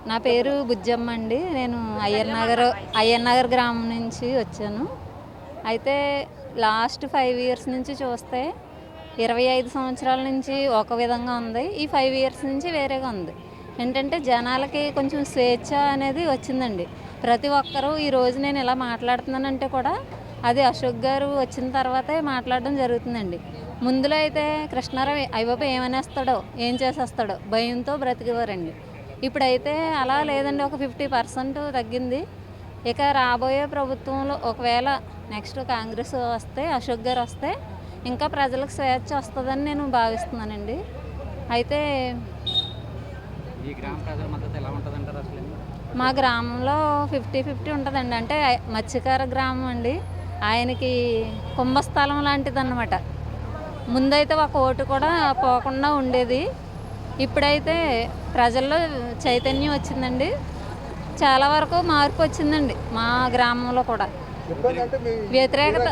నా పేరు బుజ్జమ్మ అండి. నేను అయ్యన్నగర్ గ్రామం నుంచి వచ్చాను. అయితే లాస్ట్ 5 ఇయర్స్ నుంచి చూస్తే 25 సంవత్సరాల నుంచి ఒక విధంగా ఉంది. ఈ 5 ఇయర్స్ నుంచి వేరేగా ఉంది. ఏంటంటే జనాలకి కొంచెం స్వేచ్ఛ అనేది వచ్చిందండి. ప్రతి ఒక్కరూ ఈరోజు నేను ఇలా మాట్లాడుతున్నానంటే కూడా అది అశోక్ గారు వచ్చిన తర్వాతే మాట్లాడడం జరుగుతుందండి. ముందులో అయితే కృష్ణారావు అయ్యబాబు ఏమనేస్తాడో ఏం చేసేస్తాడో భయంతో బ్రతికేవారండి. ఇప్పుడైతే అలా లేదండి. ఒక 50% తగ్గింది. ఇక రాబోయే ప్రభుత్వంలో ఒకవేళ నెక్స్ట్ కాంగ్రెస్ వస్తే, అశోక్ గారు వస్తే ఇంకా ప్రజలకు స్వేచ్ఛ వస్తుందని నేను భావిస్తున్నానండి. అయితే ఈ గ్రామ ప్రజల మద్దతు ఎలా ఉంటుందంటారు అసలు? మా గ్రామంలో 50-50 ఉంటుందండి. అంటే మత్స్యకార గ్రామం అండి. ఆయనకి కుంభస్థలం లాంటిదన్నమాట. ముందైతే ఒక ఓటు కూడా పోకుండా ఉండేది. ఇప్పుడైతే ప్రజల్లో చైతన్యం వచ్చిందండి. చాలా వరకు మార్పు వచ్చిందండి మా గ్రామంలో కూడా. వ్యతిరేకత